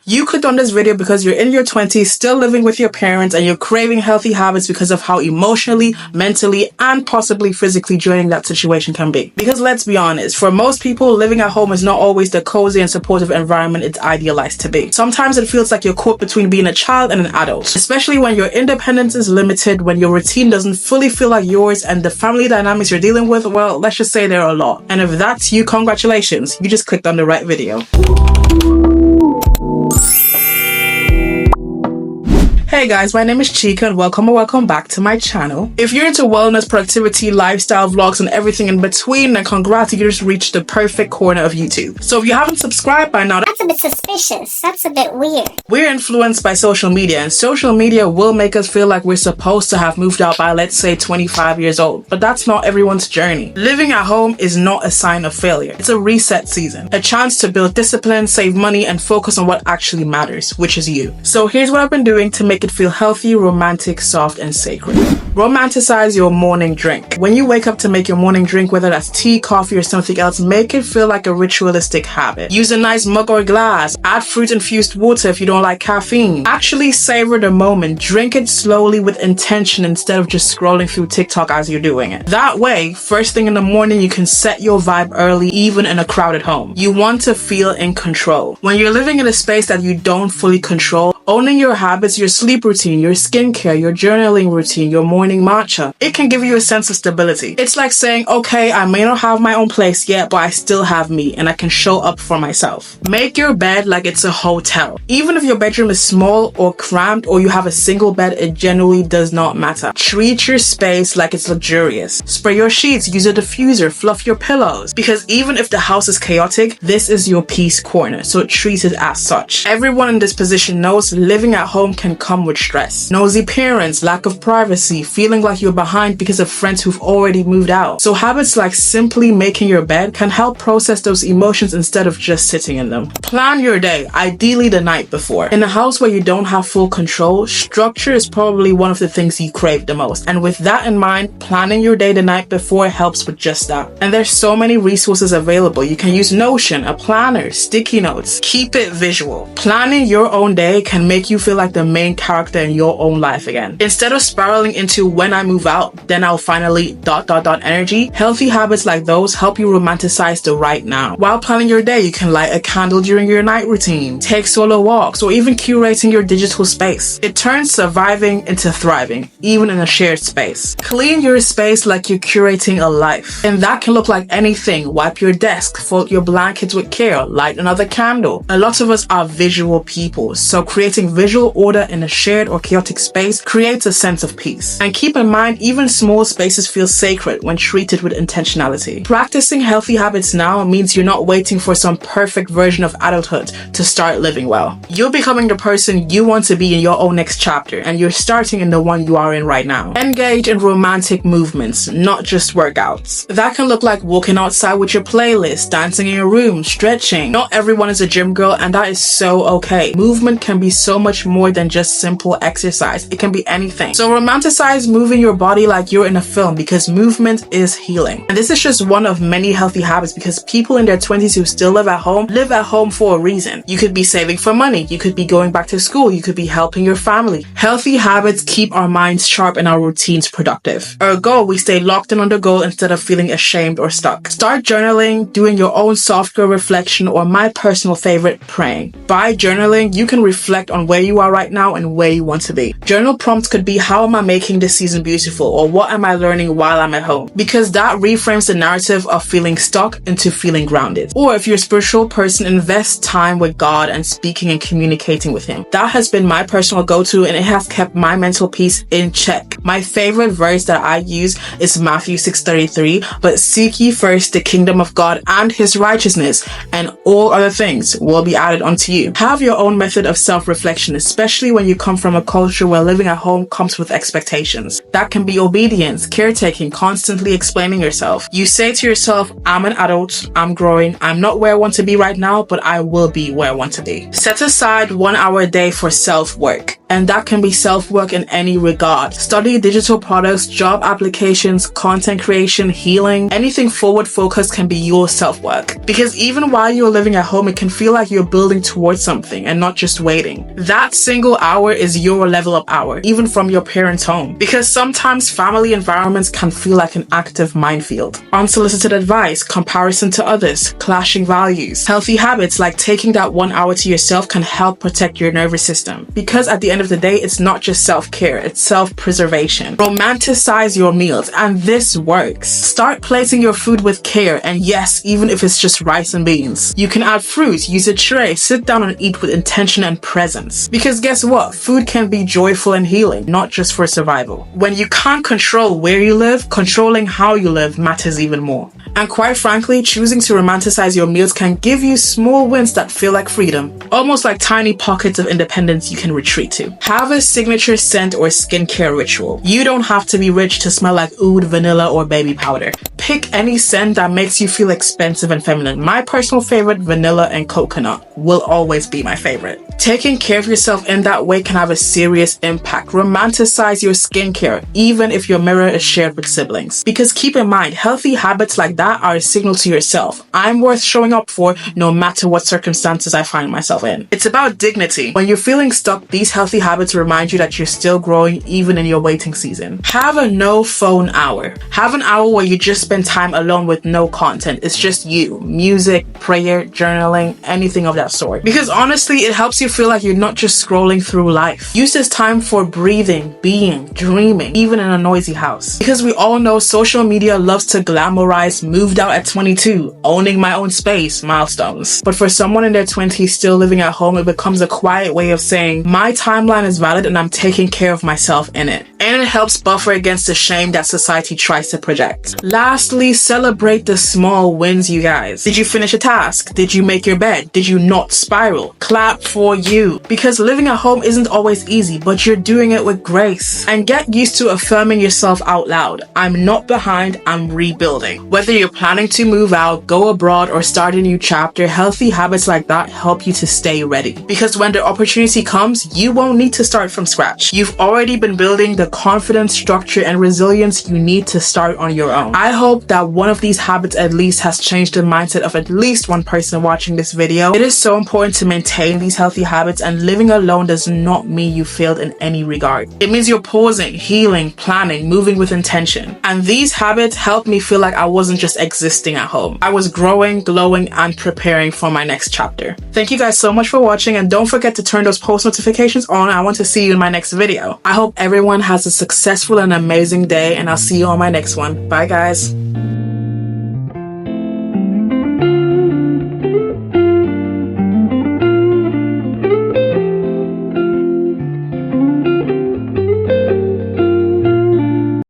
You clicked on this video because you're in your 20s, still living with your parents, and you're craving healthy habits because of how emotionally, mentally, and possibly physically draining that situation can be. Because let's be honest, for most people, living at home is not always the cozy and supportive environment it's idealized to be. Sometimes it feels like you're caught between being a child and an adult, especially when your independence is limited, when your routine doesn't fully feel like yours, and the family dynamics you're dealing with, well, let's just say there are a lot. And if that's you, congratulations, you just clicked on the right video. Hey guys, my name is Chika and welcome back to my channel. If you're into wellness, productivity, lifestyle vlogs, and everything in between, then congrats, you just reached the perfect corner of YouTube. So if you haven't subscribed by now, that's a bit suspicious. That's a bit weird. We're influenced by social media, and social media will make us feel like we're supposed to have moved out by, let's say, 25 years old. But that's not everyone's journey. Living at home is not a sign of failure. It's a reset season, a chance to build discipline, save money, and focus on what actually matters, which is you. So here's what I've been doing to make it feel healthy, romantic, soft, and sacred. Romanticize your morning drink. When you wake up to make your morning drink, whether that's tea, coffee, or something else, make it feel like a ritualistic habit. Use a nice mug or glass. Add fruit-infused water if you don't like caffeine. Actually savor the moment. Drink it slowly with intention instead of just scrolling through TikTok as you're doing it. That way, first thing in the morning, you can set your vibe early, even in a crowded home. You want to feel in control. When you're living in a space that you don't fully control, owning your habits, your sleep routine, your skincare, your journaling routine, your morning matcha, it can give you a sense of stability. It's like saying, okay, I may not have my own place yet, but I still have me and I can show up for myself. Make your bed like it's a hotel. Even if your bedroom is small or cramped or you have a single bed, it generally does not matter. Treat your space like it's luxurious. Spray your sheets, use a diffuser, fluff your pillows. Because even if the house is chaotic, this is your peace corner, so treat it as such. Everyone in this position knows living at home can come with stress. Nosy parents, lack of privacy, feeling like you're behind because of friends who've already moved out. So habits like simply making your bed can help process those emotions instead of just sitting in them. Plan your day, ideally the night before. In a house where you don't have full control, structure is probably one of the things you crave the most. And with that in mind, planning your day the night before helps with just that. And there's so many resources available. You can use Notion, a planner, sticky notes. Keep it visual. Planning your own day can make you feel like the main character in your own life again. Instead of spiraling into when I move out, then I'll finally ... energy, healthy habits like those help you romanticize the right now. While planning your day, you can light a candle during your night routine, take solo walks, or even curating your digital space. It turns surviving into thriving, even in a shared space. Clean your space like you're curating a life. And that can look like anything. Wipe your desk, fold your blankets with care, light another candle. A lot of us are visual people, so creating visual order in a shared or chaotic space creates a sense of peace. And keep in mind, even small spaces feel sacred when treated with intentionality. Practicing healthy habits now means you're not waiting for some perfect version of adulthood to start living well. You're becoming the person you want to be in your own next chapter, and you're starting in the one you are in right now. Engage in romantic movements, not just workouts. That can look like walking outside with your playlist, dancing in your room, stretching. Not everyone is a gym girl, and that is so okay. Movement can be so much more than just simple exercise. It can be anything. So romanticize moving your body like you're in a film, because movement is healing. And this is just one of many healthy habits, because people in their 20s who still live at home for a reason. You could be saving for money. You could be going back to school. You could be helping your family. Healthy habits keep our minds sharp and our routines productive. Ergo, we stay locked in on the goal instead of feeling ashamed or stuck. Start journaling, doing your own soft-girl reflection, or my personal favorite, praying. By journaling, you can reflect on where you are right now and where you want to be. Journal prompts could be, how am I making this season beautiful? Or what am I learning while I'm at home? Because that reframes the narrative of feeling stuck into feeling grounded. Or if you're a spiritual person, invest time with God and speaking and communicating with Him. That has been my personal go-to, and it has kept my mental peace in check. My favorite verse that I use is Matthew 6:33, but seek ye first the kingdom of God and His righteousness, and all other things will be added unto you. Have your own method of self-reflection, especially when you come from a culture where living at home comes with expectations. That can be obedience, caretaking, constantly explaining yourself. You say to yourself, I'm an adult, I'm growing, I'm not where I want to be right now, but I will be where I want to be. Set aside 1 hour a day for self-work. And that can be self-work in any regard. Study digital products, job applications, content creation, healing, anything forward-focused can be your self-work. Because even while you're living at home, it can feel like you're building towards something and not just waiting. That single hour is your level up hour, even from your parents' home. Because sometimes family environments can feel like an active minefield. Unsolicited advice, comparison to others, clashing values. Healthy habits like taking that 1 hour to yourself can help protect your nervous system. Because at the end of the day, it's not just self-care, it's self-preservation. Romanticize your meals, and this works. Start plating your food with care, and yes, even if it's just rice and beans. You can add fruit, use a tray, sit down and eat with intention and presence. Because guess what? Food can be joyful and healing, not just for survival. When you can't control where you live, controlling how you live matters even more. And quite frankly, choosing to romanticize your meals can give you small wins that feel like freedom. Almost like tiny pockets of independence you can retreat to. Have a signature scent or skincare ritual. You don't have to be rich to smell like oud, vanilla, or baby powder. Pick any scent that makes you feel expensive and feminine. My personal favorite, vanilla and coconut, will always be my favorite. Taking care of yourself in that way can have a serious impact. Romanticize your skincare, even if your mirror is shared with siblings. Because keep in mind, healthy habits like that are a signal to yourself. I'm worth showing up for no matter what circumstances I find myself in. It's about dignity. When you're feeling stuck, these healthy habits remind you that you're still growing even in your waiting season. Have a no phone hour. Have an hour where you just spend time alone with no content. It's just you, music, prayer, journaling, anything of that sort. Because honestly, it helps you feel like you're not just scrolling through life. Use this time for breathing, being, dreaming, even in a noisy house. Because we all know social media loves to glamorize moved out at 22, owning my own space, milestones. But for someone in their 20s still living at home, it becomes a quiet way of saying, my timeline is valid and I'm taking care of myself in it. And it helps buffer against the shame that society tries to project. Lastly, celebrate the small wins, you guys. Did you finish a task? Did you make your bed? Did you not spiral? Clap for you. Because living at home isn't always easy, but you're doing it with grace. And get used to affirming yourself out loud. I'm not behind, I'm rebuilding. Whether you're planning to move out, go abroad, or start a new chapter, healthy habits like that help you to stay ready. Because when the opportunity comes, you won't need to start from scratch. You've already been building the confidence, structure, and resilience you need to start on your own. I hope that one of these habits at least has changed the mindset of at least one person watching this video. It is so important to maintain these healthy habits, and living alone does not mean you failed in any regard. It means you're pausing, healing, planning, moving with intention. And these habits helped me feel like I wasn't just existing at home. I was growing, glowing, and preparing for my next chapter. Thank you guys so much for watching, and don't forget to turn those post notifications on. I want to see you in my next video. I hope everyone has a successful and amazing day, and I'll see you on my next one. Bye guys.